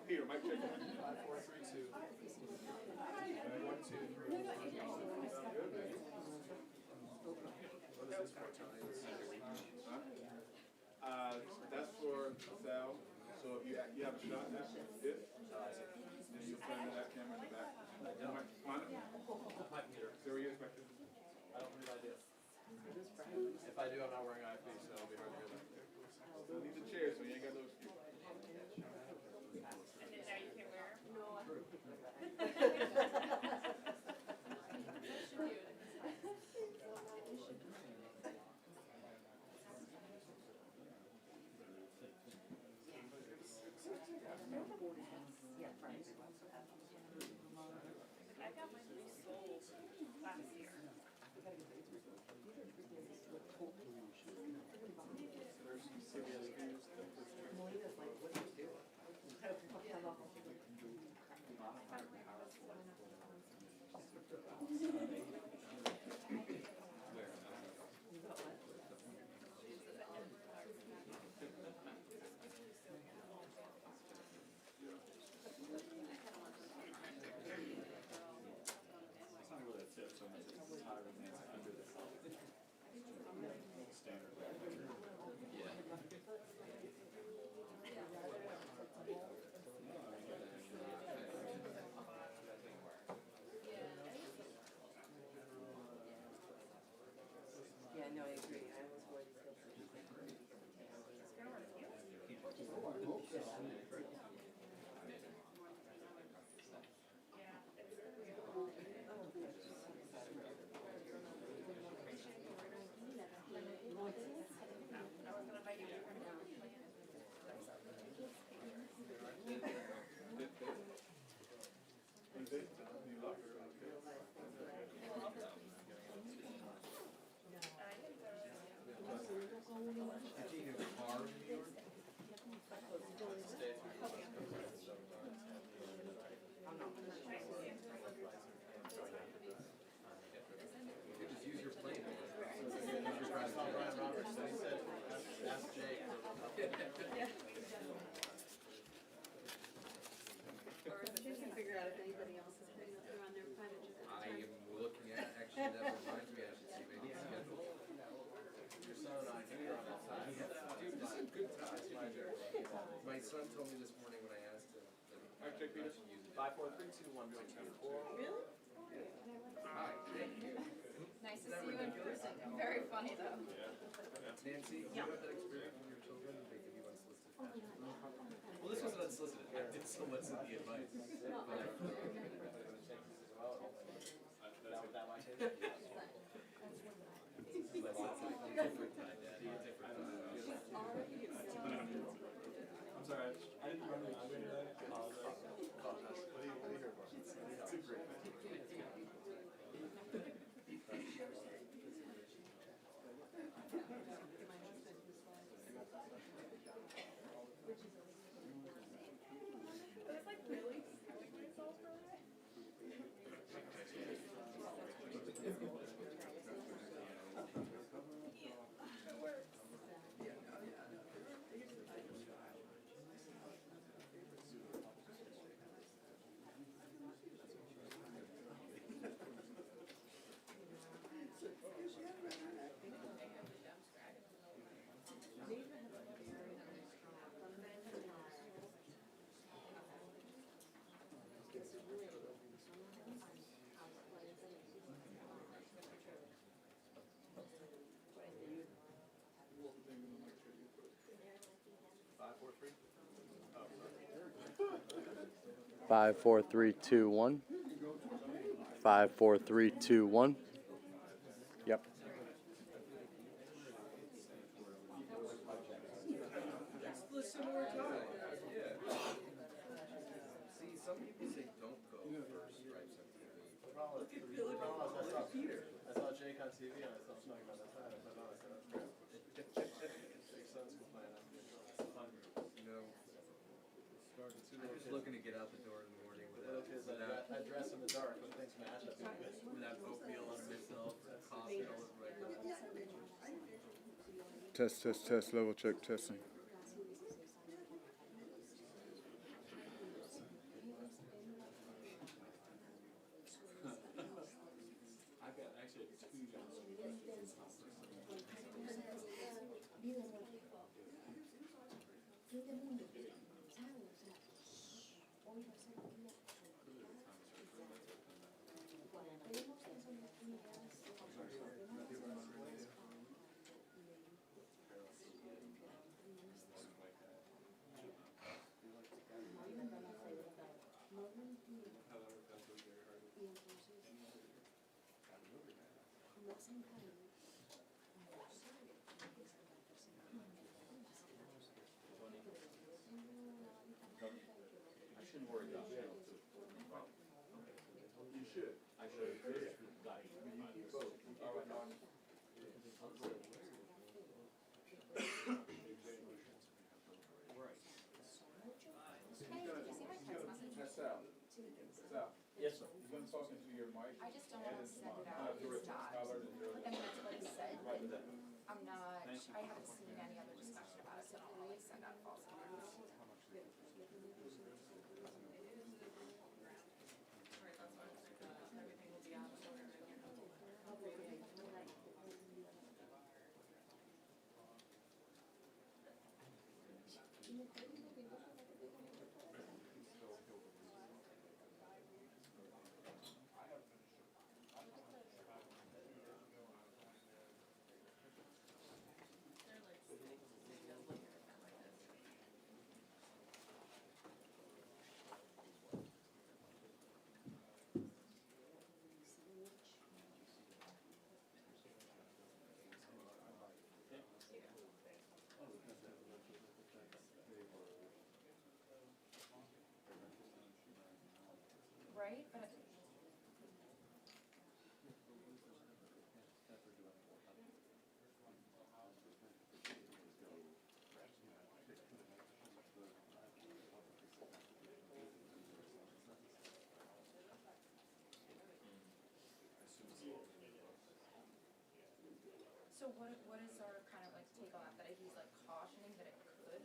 Peter, mic check. 5, 4, 3, 2. 1, 2, 3. What is this for, Tony? That's for Sal. So if you have a shot now, then you'll turn to that camera in the back. Come on. So were you expecting? I don't believe I do. If I do, I'm not wearing eyepiece, so it'll be hard to hear that. Still need the chair, so you ain't got no excuse. And then now you can wear them? No. I got mine resold last year. It's not really a tip so much as it's higher than it's under the standard. Yeah, no, I agree. I always worry it's Just use your plane. Ask Jake. She can figure out if anybody else is putting up there on their private jet. I am looking at, actually, that reminds me, I should see maybe schedule. Your son and I can on that side. Dude, this is a good time. My son told me this morning when I asked him that I should use it. 5, 4, 3, 2, 1, 2. Really? Hi, thank you. Nice to see you in person. Very funny though. Nancy, you have that experience with your children? They give you unsolicited fashion? Well, this wasn't unsolicited. I did solicit the advice. I'm sorry, I didn't remember the today. What do you hear about? It's a great I was like really killing myself for that. Yeah, it works. Five, four, three, two, one. 5, 4, 3, 2, 1. Yep. Listen more time. Yeah. See, some people say don't go for stripes on TV. The problem is, I saw Jake on TV and I saw something on the side. I thought, no, I said, that's great. Jake's son's complaining. You know, I'm just looking to get out the door in the morning Little kids, I dress in the dark, but things match. I feel good. without oatmeal on myself, coffee all over my Test, level check, testing. I shouldn't worry about channel two. You should. I should. You keep both. You keep it on. Sal. Sal. Yes, sir. He's gonna talk into your mic. I just don't want to send it out if it's not. Tyler and Joe. I mean, that's what he said, Right but with that. I'm not, I haven't seen any other discussion about it, so I don't want to send out false alarms. Right, but so what is our kind of like take on that, that he's like cautioning that it could?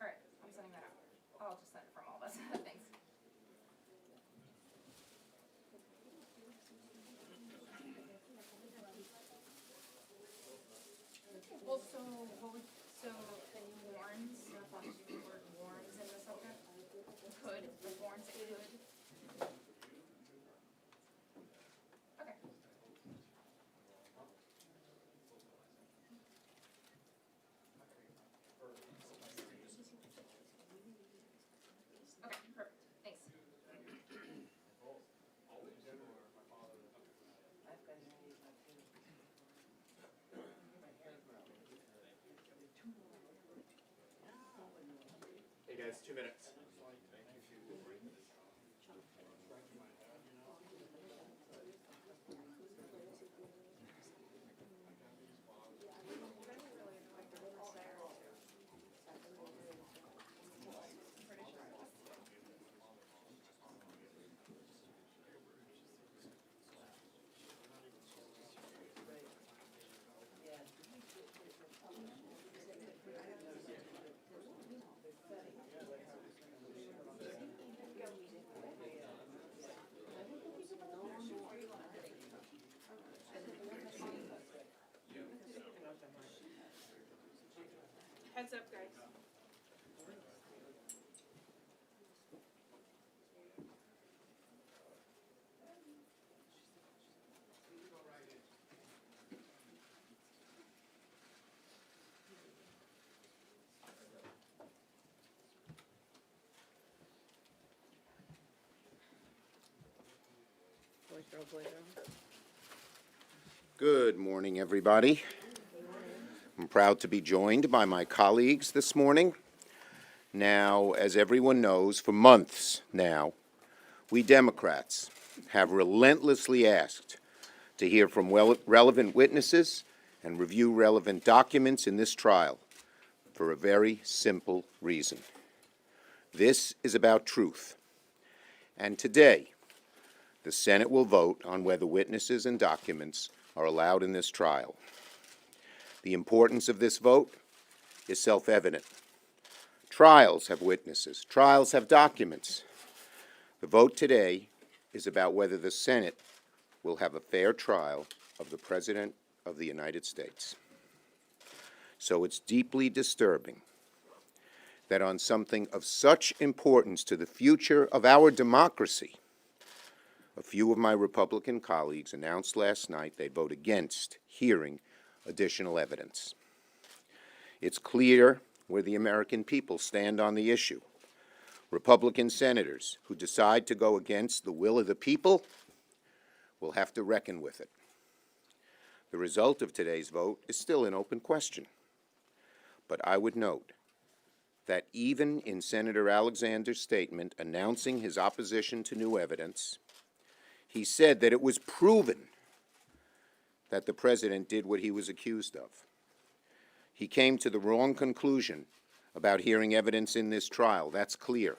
Alright, I'm sending that out. I'll just send it from all of us, thanks. Well, so, so warns, the word warns in the subject? Could, the warns it could? Okay. Okay, perfect, thanks. Hey guys, 2 minutes. Heads up, guys. Good morning, everybody. I'm proud to be joined by my colleagues this morning. Now, as everyone knows, for months now, we Democrats have relentlessly asked to hear from relevant witnesses and review relevant documents in this trial. for a very simple reason. This is about truth. And today, the Senate will vote on whether witnesses and documents are allowed in this trial. The importance of this vote is self-evident. Trials have witnesses. Trials have documents. The vote today is about whether the Senate will have a fair trial of the President of the United States. So it's deeply disturbing that on something of such importance to the future of our democracy, a few of my Republican colleagues announced last night they'd vote against hearing additional evidence. It's clear where the American people stand on the issue. Republican senators who decide to go against the will of the people will have to reckon with it. The result of today's vote is still an open question. But I would note that even in Senator Alexander's statement announcing his opposition to new evidence, he said that it was proven that the President did what he was accused of. He came to the wrong conclusion about hearing evidence in this trial. That's clear.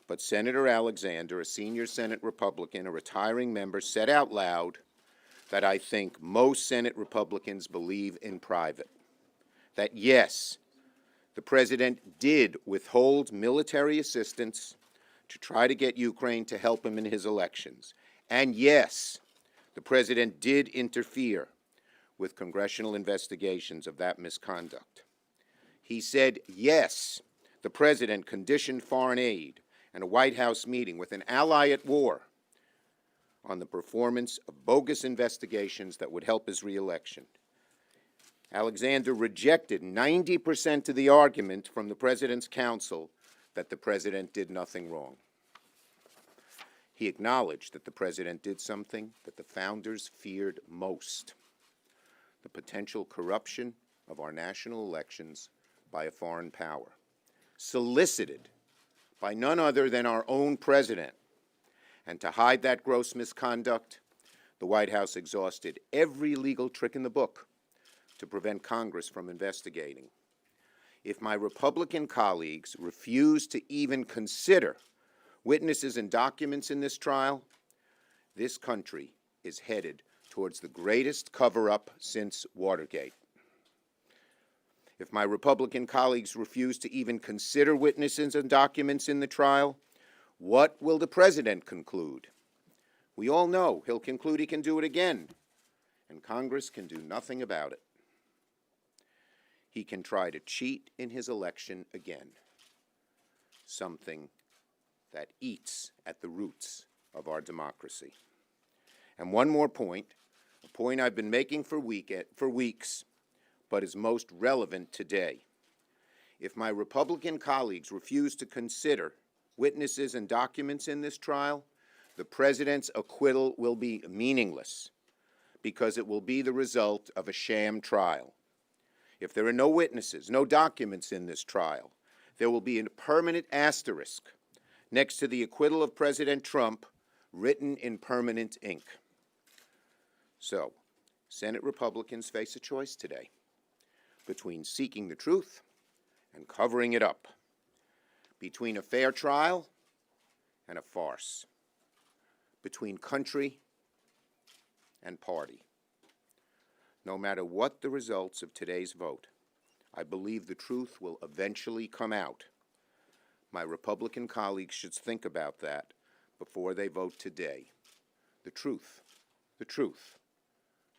But Senator Alexander, a senior Senate Republican, a retiring member, said out loud that I think most Senate Republicans believe in private. That yes, the President did withhold military assistance to try to get Ukraine to help him in his elections. And yes, the President did interfere with congressional investigations of that misconduct. He said, yes, the President conditioned foreign aid and a White House meeting with an ally at war on the performance of bogus investigations that would help his reelection. Alexander rejected 90% of the argument from the President's counsel that the President did nothing wrong. He acknowledged that the President did something that the founders feared most: the potential corruption of our national elections by a foreign power, solicited by none other than our own President. And to hide that gross misconduct, the White House exhausted every legal trick in the book to prevent Congress from investigating. If my Republican colleagues refuse to even consider witnesses and documents in this trial, this country is headed towards the greatest cover-up since Watergate. If my Republican colleagues refuse to even consider witnesses and documents in the trial, what will the President conclude? We all know he'll conclude he can do it again, and Congress can do nothing about it. He can try to cheat in his election again, something that eats at the roots of our democracy. And one more point, a point I've been making for weeks, but is most relevant today. If my Republican colleagues refuse to consider witnesses and documents in this trial, the President's acquittal will be meaningless because it will be the result of a sham trial. If there are no witnesses, no documents in this trial, there will be a permanent asterisk next to the acquittal of President Trump, written in permanent ink. So, Senate Republicans face a choice today between seeking the truth and covering it up, between a fair trial and a farce, between country and party. No matter what the results of today's vote, I believe the truth will eventually come out. My Republican colleagues should think about that before they vote today. The truth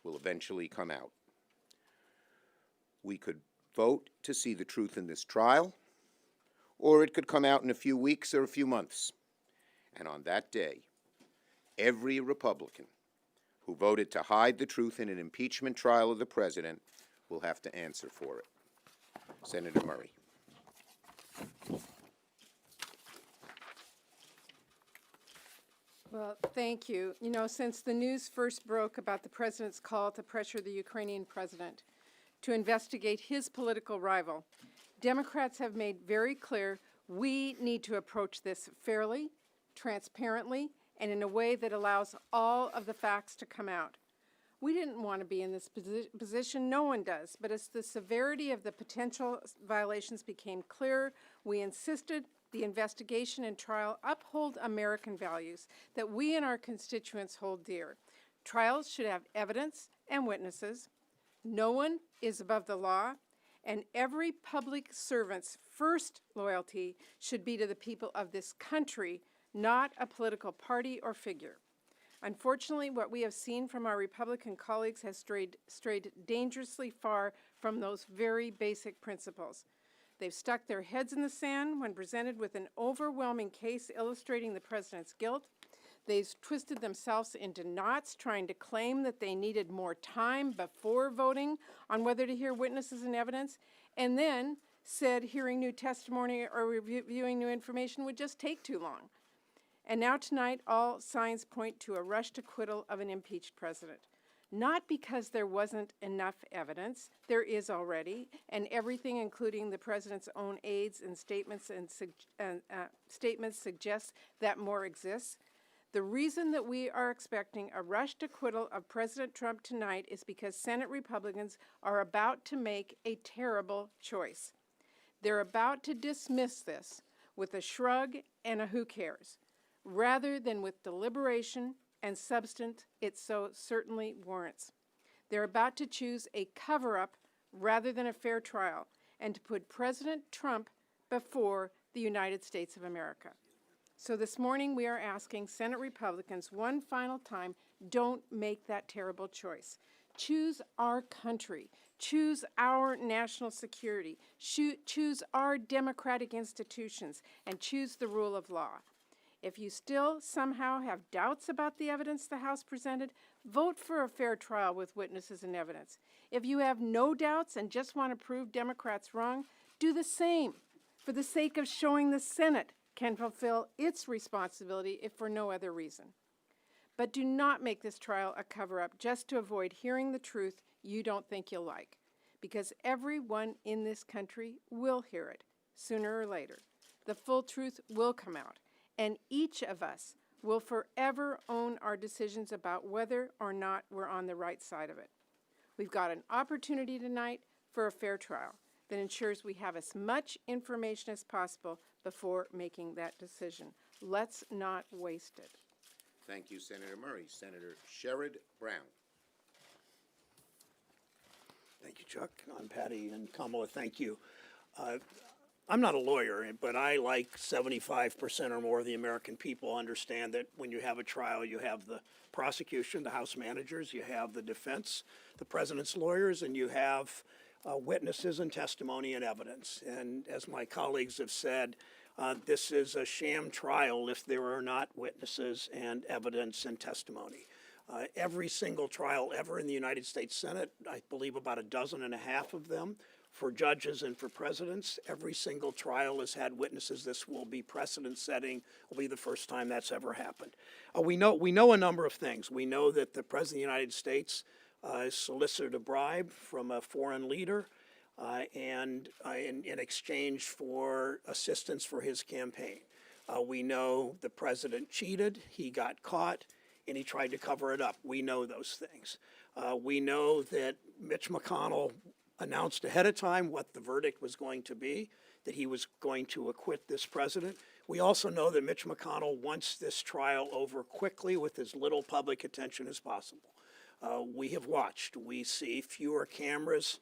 will eventually come out. We could vote to see the truth in this trial, or it could come out in a few weeks or a few months. And on that day, every Republican who voted to hide the truth in an impeachment trial of the President will have to answer for it. Senator Murray. Well, thank you. You know, since the news first broke about the President's call to pressure the Ukrainian president to investigate his political rival, Democrats have made very clear we need to approach this fairly, transparently, and in a way that allows all of the facts to come out. We didn't want to be in this position. No one does. But as the severity of the potential violations became clear, we insisted the investigation and trial uphold American values that we and our constituents hold dear. Trials should have evidence and witnesses. No one is above the law, and every public servant's first loyalty should be to the people of this country, not a political party or figure. Unfortunately, what we have seen from our Republican colleagues has strayed dangerously far from those very basic principles. They've stuck their heads in the sand when presented with an overwhelming case illustrating the president's guilt. They've twisted themselves into knots trying to claim that they needed more time before voting on whether to hear witnesses and evidence, and then said hearing new testimony or reviewing new information would just take too long. And now tonight, all signs point to a rushed acquittal of an impeached president. Not because there wasn't enough evidence, there is already, and everything, including the president's own aides and statements suggests that more exists. The reason that we are expecting a rushed acquittal of President Trump tonight is because Senate Republicans are about to make a terrible choice. They're about to dismiss this with a shrug and a who cares, rather than with deliberation and substance it so certainly warrants. They're about to choose a cover-up rather than a fair trial, and to put President Trump before the United States of America. So this morning we are asking Senate Republicans one final time, don't make that terrible choice. Choose our country. Choose our national security. Choose our democratic institutions, and choose the rule of law. If you still somehow have doubts about the evidence the House presented, vote for a fair trial with witnesses and evidence. If you have no doubts and just want to prove Democrats wrong, do the same for the sake of showing the Senate can fulfill its responsibility if for no other reason. But do not make this trial a cover-up just to avoid hearing the truth you don't think you'll like, because everyone in this country will hear it sooner or later. The full truth will come out, and each of us will forever own our decisions about whether or not we're on the right side of it. We've got an opportunity tonight for a fair trial that ensures we have as much information as possible before making that decision. Let's not waste it. Thank you, Senator Murray. Senator Sherrod Brown. Thank you, Chuck. I'm Patty, and Kamala, thank you. I'm not a lawyer, but I, like 75% or more of the American people, understand that when you have a trial, you have the prosecution, the House managers, you have the defense, the president's lawyers, and you have witnesses and testimony and evidence. And as my colleagues have said, this is a sham trial if there are not witnesses and evidence and testimony. Every single trial ever in the United States Senate, I believe about 12.5 of them, for judges and for presidents, every single trial has had witnesses. This will be precedent-setting. Will be the first time that's ever happened. We know a number of things. We know that the President of the United States solicited a bribe from a foreign leader and in exchange for assistance for his campaign. We know the president cheated, he got caught, and he tried to cover it up. We know those things. We know that Mitch McConnell announced ahead of time what the verdict was going to be, that he was going to acquit this president. We also know that Mitch McConnell wants this trial over quickly with as little public attention as possible. We have watched. We see fewer cameras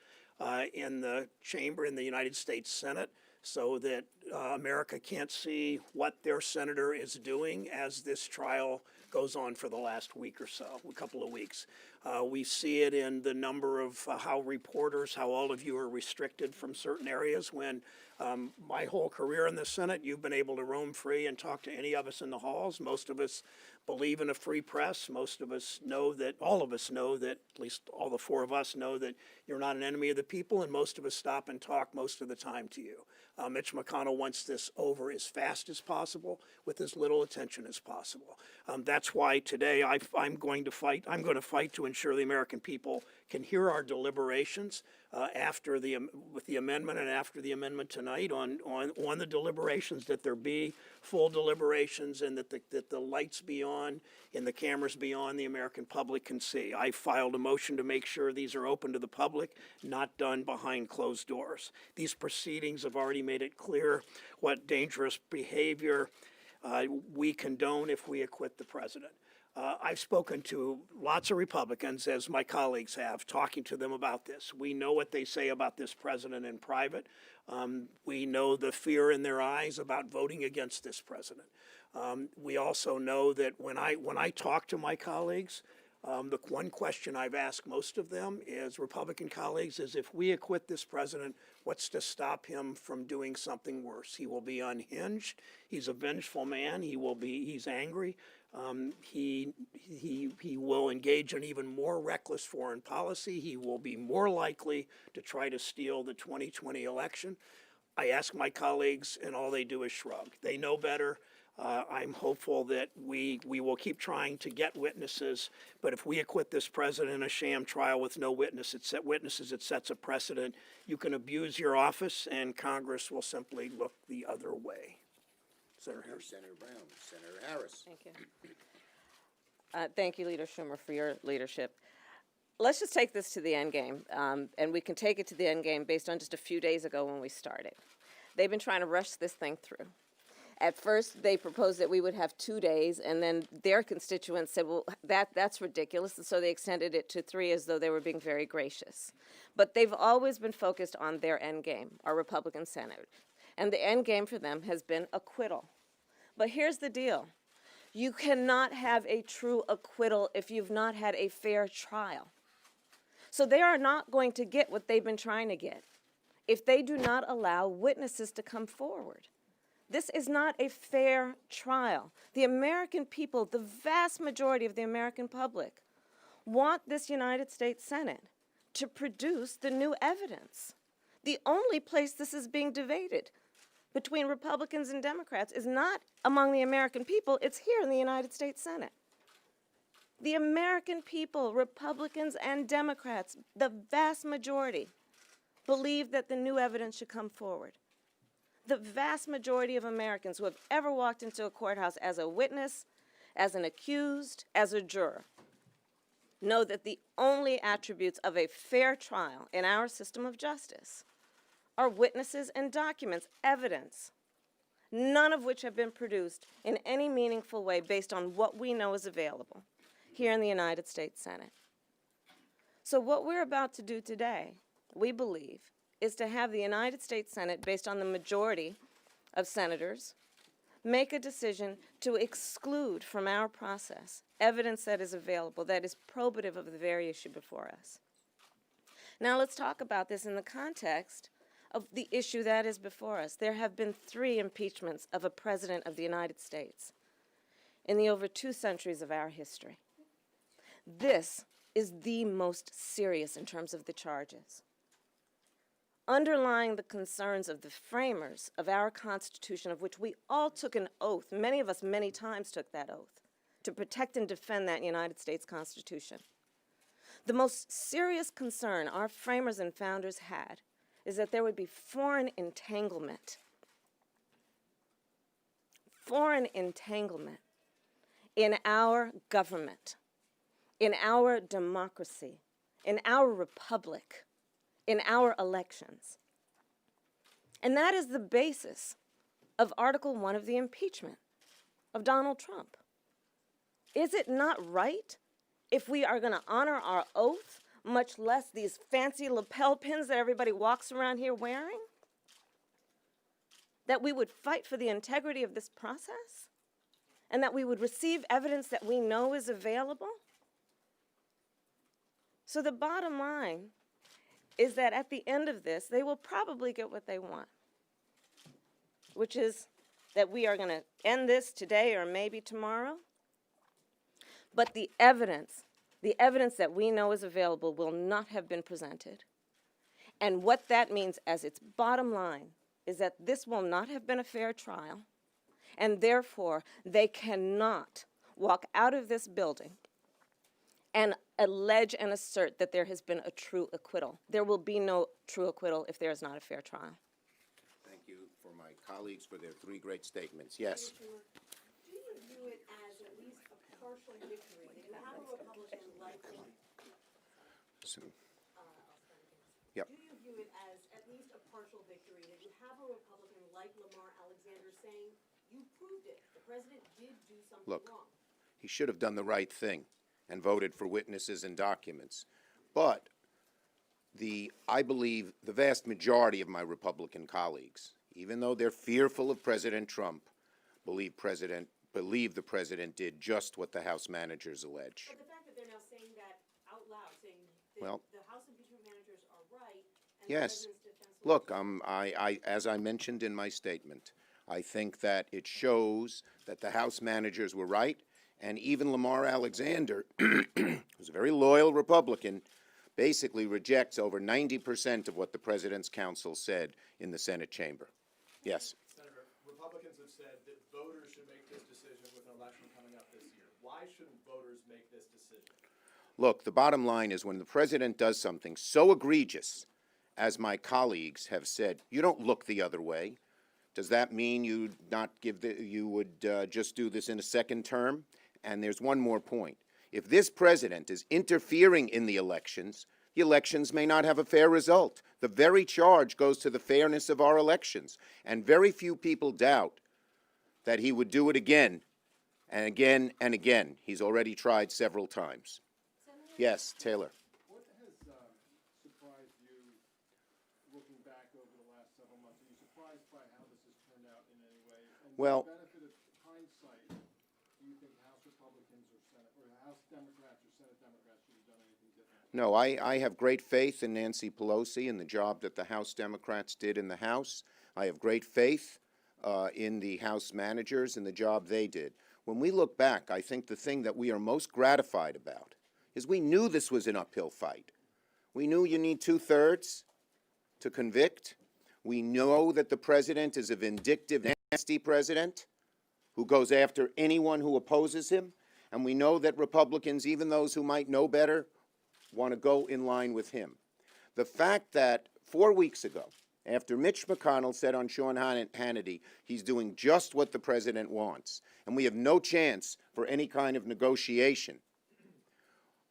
in the chamber in the United States Senate so that America can't see what their senator is doing as this trial goes on for the last week or so, a couple of weeks. We see it in the number of how reporters, how all of you are restricted from certain areas when my whole career in the Senate, you've been able to roam free and talk to any of us in the halls. Most of us believe in a free press. Most of us know that, all of us know that, at least all the four of us know that you're not an enemy of the people, and most of us stop and talk most of the time to you. Mitch McConnell wants this over as fast as possible with as little attention as possible. That's why today I'm going to fight to ensure the American people can hear our deliberations with the amendment and after the amendment tonight on the deliberations, that there be full deliberations and that the lights be on and the cameras be on, the American public can see. I filed a motion to make sure these are open to the public, not done behind closed doors. These proceedings have already made it clear what dangerous behavior we condone if we acquit the president. I've spoken to lots of Republicans, as my colleagues have, talking to them about this. We know what they say about this president in private. We know the fear in their eyes about voting against this president. We also know that when I talk to my colleagues, the one question I've asked most of them is, Republican colleagues, is if we acquit this president, what's to stop him from doing something worse? He will be unhinged. He's a vengeful man. He's angry. He will engage in even more reckless foreign policy. He will be more likely to try to steal the 2020 election. I ask my colleagues, and all they do is shrug. They know better. I'm hopeful that we will keep trying to get witnesses, but if we acquit this president in a sham trial with no witnesses, it sets a precedent. You can abuse your office, and Congress will simply look the other way. Senator Harris. Senator Brown. Senator Harris. Thank you. Thank you, Leader Schumer, for your leadership. Let's just take this to the end game, and we can take it to the end game based on just a few days ago when we started. They've been trying to rush this thing through. At first, they proposed that we would have 2 days, and then their constituents said, well, that's ridiculous, and so they extended it to 3 as though they were being very gracious. But they've always been focused on their end game, our Republican senators. And the end game for them has been acquittal. But here's the deal. You cannot have a true acquittal if you've not had a fair trial. So they are not going to get what they've been trying to get if they do not allow witnesses to come forward. This is not a fair trial. The American people, the vast majority of the American public, want this United States Senate to produce the new evidence. The only place this is being debated between Republicans and Democrats is not among the American people, it's here in the United States Senate. The American people, Republicans and Democrats, the vast majority, believe that the new evidence should come forward. The vast majority of Americans who have ever walked into a courthouse as a witness, as an accused, as a juror, know that the only attributes of a fair trial in our system of justice are witnesses and documents, evidence, none of which have been produced in any meaningful way based on what we know is available here in the United States Senate. So what we're about to do today, we believe, is to have the United States Senate, based on the majority of senators, make a decision to exclude from our process evidence that is available, that is probative of the very issue before us. Now let's talk about this in the context of the issue that is before us. There have been 3 impeachments of a president of the United States in the over 2 centuries of our history. This is the most serious in terms of the charges. Underlying the concerns of the framers of our Constitution, of which we all took an oath, many of us many times took that oath, to protect and defend that United States Constitution. The most serious concern our framers and founders had is that there would be foreign entanglement in our government, in our democracy, in our republic, in our elections. And that is the basis of Article 1 of the impeachment of Donald Trump. Is it not right, if we are going to honor our oath, much less these fancy lapel pins that everybody walks around here wearing, that we would fight for the integrity of this process and that we would receive evidence that we know is available? So the bottom line is that at the end of this, they will probably get what they want, which is that we are going to end this today or maybe tomorrow. But the evidence that we know is available will not have been presented. And what that means as its bottom line is that this will not have been a fair trial, and therefore they cannot walk out of this building and allege and assert that there has been a true acquittal. There will be no true acquittal if there is not a fair trial. Thank you for my colleagues for their three great statements. Yes. Do you view it as at least a partial victory that you have a Republican like? Listen. Yep. Do you view it as at least a partial victory that you have a Republican like Lamar Alexander saying you proved it, the president did do something Look, wrong? he should have done the right thing and voted for witnesses and documents. But I believe the vast majority of my Republican colleagues, even though they're fearful of President Trump, believe the president did just what the House managers allege. But the fact that they're now saying that out loud, saying that Well, the House impeachment managers are right, and yes. the president's defense Look, as I mentioned in my statement, I think that it shows that the House managers were right, and even Lamar Alexander, who's a very loyal Republican, basically rejects over 90% of what the President's counsel said in the Senate chamber. Yes. Senator, Republicans have said that voters should make this decision with an election coming up this year. Why shouldn't voters make this decision? Look, the bottom line is when the President does something so egregious, as my colleagues have said, you don't look the other way. Does that mean you would just do this in a second term? And there's one more point. If this president is interfering in the elections may not have a fair result. The very charge goes to the fairness of our elections. And very few people doubt that he would do it again and again and again. He's already tried several times. Yes, Taylor. What has surprised you looking back over the last several months? Are you surprised by how this has turned out in any way? And Well, with the benefit of hindsight, do you think House Republicans or House Democrats or Senate Democrats should have done anything different? No, I have great faith in Nancy Pelosi and the job that the House Democrats did in the House. I have great faith in the House managers and the job they did. When we look back, I think the thing that we are most gratified about is we knew this was an uphill fight. We knew you need 2/3 to convict. We know that the president is a vindictive, nasty president who goes after anyone who opposes him. And we know that Republicans, even those who might know better, want to go in line with him. The fact that 4 weeks ago, after Mitch McConnell said on Sean Hannity, he's doing just what the president wants, and we have no chance for any kind of negotiation,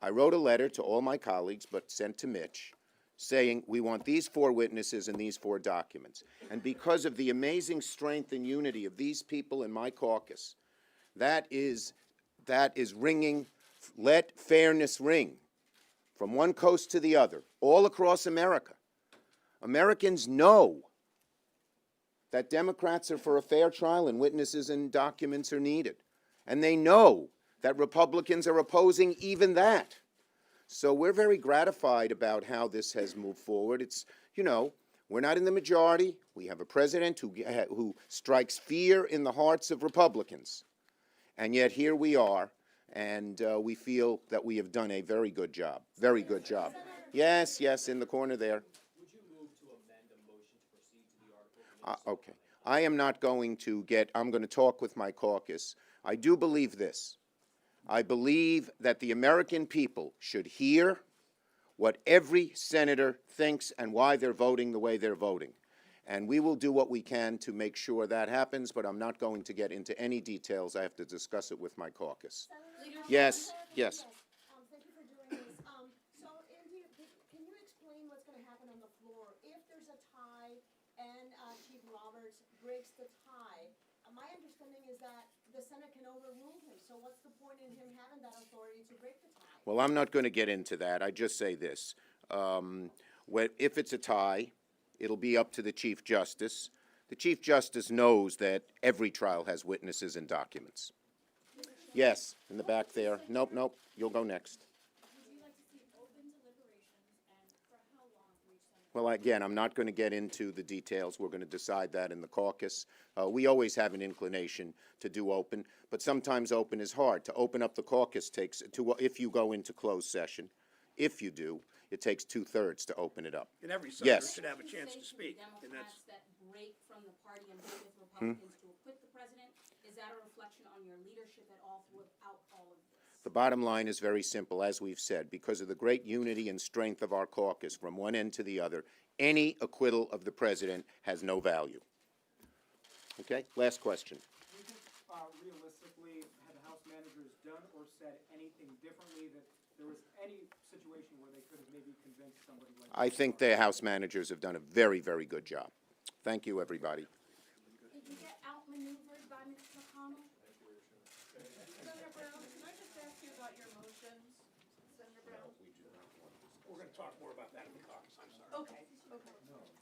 I wrote a letter to all my colleagues, but sent to Mitch, saying we want these 4 witnesses and these 4 documents. And because of the amazing strength and unity of these people in my caucus, that is ringing, let fairness ring from one coast to the other, all across America. Americans know that Democrats are for a fair trial and witnesses and documents are needed. And they know that Republicans are opposing even that. So we're very gratified about how this has moved forward. It's, you know, we're not in the majority. We have a president who strikes fear in the hearts of Republicans. And yet here we are, and we feel that we have done a very good job. Very good job. Yes, yes, in the corner there. Would you move to amend a motion to proceed to the article? Okay. I am not going to I'm going to talk with my caucus. I do believe this. I believe that the American people should hear what every senator thinks and why they're voting the way they're voting. And we will do what we can to make sure that happens, but I'm not going to get into any details. I have to discuss it with my caucus. Yes, yes. Thank you for doing this. So, Andy, can you explain what's going to happen on the floor if there's a tie and Chief Roberts breaks the tie? My understanding is that the Senate can overrule him. So what's the point in him having that authority to break the tie? Well, I'm not going to get into that. I just say this. If it's a tie, it'll be up to the Chief Justice. The Chief Justice knows that every trial has witnesses and documents. Yes, in the back there. Nope, nope. You'll go next. Would you like to see open deliberations, and for how long for each senator? Well, again, I'm not going to get into the details. We're going to decide that in the caucus. We always have an inclination to do open, but sometimes open is hard. To open up the caucus takes, if you go into closed session, if you do, it takes 2/3 to open it up. And every senator Yes. should have a chance to speak. And that's, Democrats that break from the party and vote with Republicans to acquit the president, is that a reflection on your leadership at all throughout all of this? The bottom line is very simple, as we've said, because of the great unity and strength of our caucus from one end to the other, any acquittal of the president has no value. Okay, last question. Do you think, realistically, had the House managers done or said anything differently, that there was any situation where they could have maybe convinced somebody like? I think the House managers have done a very, very good job. Thank you, everybody. Did you get outmaneuvered by Mitch McConnell? Senator Brown, can I just ask you about your motions, Senator Brown? We're gonna talk more about that in the caucus, I'm sorry. Okay, okay.